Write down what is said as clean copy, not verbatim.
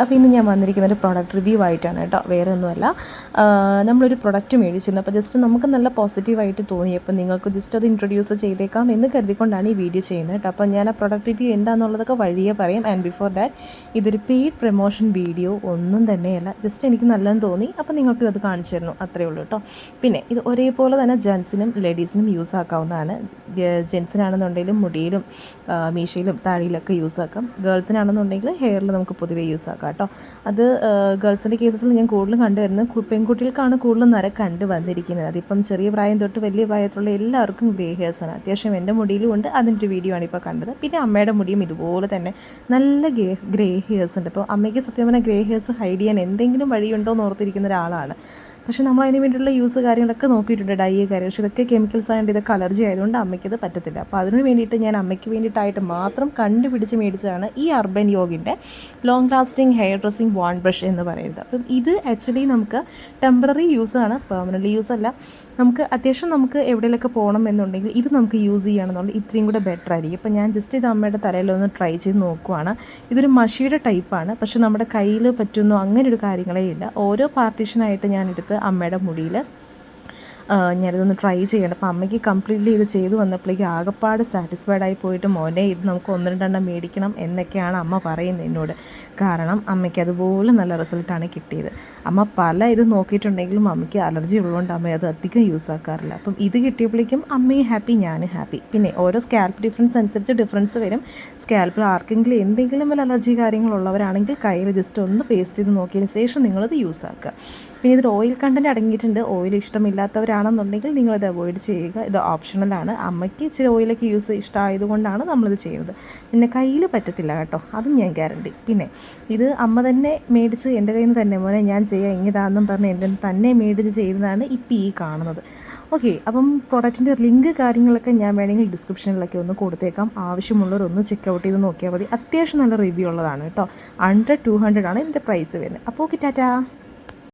അപ്പോൾ ഇന്ന് ഞാൻ വന്നിരിക്കുന്ന ഒരു പ്രൊഡക്റ്റ് റിവ്യൂ ആയിട്ടാണ് കേട്ടോ, വേറെ ഒന്നുമല്ല. നമ്മളൊരു പ്രൊഡക്റ്റ് മേടിച്ചിരുന്നു. അപ്പോൾ ജസ്റ്റ് നമുക്ക് നല്ല പോസിറ്റീവായിട്ട് തോന്നി. അപ്പോൾ നിങ്ങൾക്ക് ജസ്റ്റ് അത് ഇൻട്രൊഡ്യൂസ് ചെയ്തേക്കാം എന്ന് കരുതിക്കൊണ്ടാണ് ഈ വീഡിയോ ചെയ്യുന്നത് കേട്ടോ. അപ്പോൾ ഞാൻ ആ പ്രൊഡക്റ്റ് റിവ്യൂ എന്താണെന്നുള്ളതൊക്കെ വഴിയേ പറയും. ആൻഡ് ബിഫോർ ദാറ്റ്, ഇതൊരു പെയ്ഡ് പ്രൊമോഷൻ വീഡിയോ ഒന്നും തന്നെയല്ല, ജസ്റ്റ് എനിക്ക് നല്ലതെന്ന് തോന്നി, അപ്പോൾ നിങ്ങൾക്ക് അത് കാണിച്ചു തരുന്നു, അത്രയേ ഉള്ളൂ കേട്ടോ. പിന്നെ ഇത് ഒരേപോലെ തന്നെ ജെൻസിനും ലേഡീസിനും യൂസ് ആക്കാവുന്നതാണ്. ജെൻസിനാണെന്നുണ്ടെങ്കിലും മുടിയിലും മീശയിലും താടിയിലൊക്കെ യൂസ് ആക്കാം. ഗേൾസിനാണെന്നുണ്ടെങ്കിൽ ഹെയറിൽ നമുക്ക് പൊതുവേ യൂസ് ആക്കാം കേട്ടോ. അത് ഗേൾസിൻ്റെ കേസസിൽ ഞാൻ കൂടുതലും കണ്ടുവരുന്നത് പെൺകുട്ടികൾക്കാണ് കൂടുതലും നര കണ്ടു വന്നിരിക്കുന്നത്. അതിപ്പം ചെറിയ പ്രായം തൊട്ട് വലിയ പ്രായത്തിലുള്ള എല്ലാവർക്കും ഗ്രേ ഹെയർസാണ്. അത്യാവശ്യം എൻ്റെ മുടിയിലും ഉണ്ട്, അതിൻ്റെ ഒരു വീഡിയോ ആണ് ഇപ്പോൾ കണ്ടത്. പിന്നെ അമ്മയുടെ മുടിയും ഇതുപോലെ തന്നെ നല്ല ഗ്രേ ഹെയർസ് ഉണ്ട്. അപ്പോൾ അമ്മയ്ക്ക് സത്യം പറഞ്ഞാൽ ഗ്രേ ഹെയർസ് ഹൈഡ് ചെയ്യാൻ എന്തെങ്കിലും വഴിയുണ്ടോ എന്ന് ഓർത്തിരിക്കുന്ന ഒരാളാണ്. പക്ഷേ നമ്മൾ അതിന് വേണ്ടിയിട്ടുള്ള യൂസ് കാര്യങ്ങളൊക്കെ നോക്കിയിട്ടുണ്ട്, ഡൈ കാര്യം. പക്ഷേ ഇതൊക്കെ കെമിക്കൽസ് ആയതുകൊണ്ട് ഇതൊക്കെ അലർജി ആയതുകൊണ്ട് അമ്മയ്ക്കത് പറ്റത്തില്ല. അപ്പോൾ അതിന് വേണ്ടിയിട്ട് ഞാൻ അമ്മയ്ക്ക് വേണ്ടിയിട്ടായിട്ട് മാത്രം കണ്ടുപിടിച്ച് മേടിച്ചതാണ് ഈ അർബൻ യോഗിൻ്റെ ലോങ് ലാസ്റ്റിംഗ് ഹെയർ ഡ്രസ്സിങ് വാൺ ബ്രഷ് എന്ന് പറയുന്നത്. അപ്പം ഇത് ആക്ച്വലി നമുക്ക് ടെമ്പററി യൂസാണ്, പെർമനൻ്റ് യൂസ് അല്ല. നമുക്ക് അത്യാവശ്യം നമുക്ക് എവിടെയെങ്കിലൊക്കെ പോകണം എന്നുണ്ടെങ്കിൽ ഇത് നമുക്ക് യൂസ് ചെയ്യുകയാണെന്നുണ്ടെങ്കിൽ ഇത്രയും കൂടെ ബെറ്റർ ആയിരിക്കും. ഇപ്പോൾ ഞാൻ ജസ്റ്റ് ഇത് അമ്മയുടെ തലയിലൊന്ന് ട്രൈ ചെയ്ത് നോക്കുവാണ്. ഇതൊരു മഷിയുടെ ടൈപ്പാണ്, പക്ഷേ നമ്മുടെ കയ്യിൽ പറ്റുന്നോ അങ്ങനെ ഒരു കാര്യങ്ങളേ ഇല്ല. ഓരോ പാർട്ടീഷനായിട്ട് ഞാനെടുത്ത് അമ്മയുടെ മുടിയിൽ ഞാനിതൊന്ന് ട്രൈ ചെയ്യണം. അപ്പോൾ അമ്മയ്ക്ക് കംപ്ലീറ്റ്ലി ഇത് ചെയ്തു വന്നപ്പോഴേക്കും ആകെപ്പാട് സാറ്റിസ്ഫൈഡ് ആയി പോയിട്ട്, മോനെ ഇത് നമുക്ക് 1-2 മേടിക്കണം എന്നൊക്കെയാണ് അമ്മ പറയുന്നത് എന്നോട്. കാരണം അമ്മയ്ക്ക് അതുപോലെ നല്ല റിസൾട്ടാണ് കിട്ടിയത്. അമ്മ പല ഇത് നോക്കിയിട്ടുണ്ടെങ്കിലും അമ്മയ്ക്ക് അലർജി ഉള്ളതുകൊണ്ട് അമ്മ അത് അധികം യൂസ് ആക്കാറില്ല. അപ്പം ഇത് കിട്ടിയപ്പോഴേക്കും അമ്മയും ഹാപ്പി, ഞാനും ഹാപ്പി. പിന്നെ ഓരോ സ്കാൽപ്പ് ഡിഫറൻസ് അനുസരിച്ച് ഡിഫറൻസ് വരും. സ്കാൽപ്പിൽ ആർക്കെങ്കിലും എന്തെങ്കിലും വല്ല അലർജി കാര്യങ്ങളുള്ളവരാണെങ്കിൽ കയ്യിൽ ജസ്റ്റ് ഒന്ന് പേസ്റ്റ് ചെയ്ത് നോക്കിയതിന് ശേഷം നിങ്ങളത് യൂസ് ആക്കുക. പിന്നെ ഇതിൽ ഓയിൽ കണ്ടൻറ്റ് അടങ്ങിയിട്ടുണ്ട്. ഓയിൽ ഇഷ്ടമില്ലാത്തവരാണെന്നുണ്ടെങ്കിൽ നിങ്ങളത് അവോയ്ഡ് ചെയ്യുക. ഇത് ഓപ്ഷണലാണ്. അമ്മയ്ക്ക് ഇച്ചിരി ഓയിലൊക്കെ യൂസ് ഇഷ്ടമായതുകൊണ്ടാണ് നമ്മളിത് ചെയ്യുന്നത്. പിന്നെ കയ്യിൽ പറ്റത്തില്ല കേട്ടോ, അതും ഞാൻ ഗ്യാരണ്ടി. പിന്നെ ഇത് അമ്മ തന്നെ മേടിച്ച് എൻ്റെ കയ്യിൽ നിന്ന് തന്നെ, മോനെ ഞാൻ ചെയ്യാം ഇങ്ങനെതാണെന്നും പറഞ്ഞ് എൻ്റെ തന്നെ മേടിച്ച് ചെയ്തതാണ് ഇപ്പോൾ ഈ കാണുന്നത്. ഓക്കെ, അപ്പം പ്രൊഡക്റ്റിൻ്റെ ലിങ്ക് കാര്യങ്ങളൊക്കെ ഞാൻ വേണമെങ്കിൽ ഡിസ്ക്രിപ്ഷനിലൊക്കെ ഒന്ന് കൊടുത്തേക്കാം. ആവശ്യമുള്ളവരൊന്ന് ചെക്കൗട്ട് ചെയ്ത് നോക്കിയാൽ മതി. അത്യാവശ്യം നല്ല റിവ്യൂ ഉള്ളതാണ് കേട്ടോ. 100-200 ആണ് ഇതിൻ്റെ പ്രൈസ് വരുന്നത്. അപ്പോൾ ഓക്കെ, ടാറ്റാ.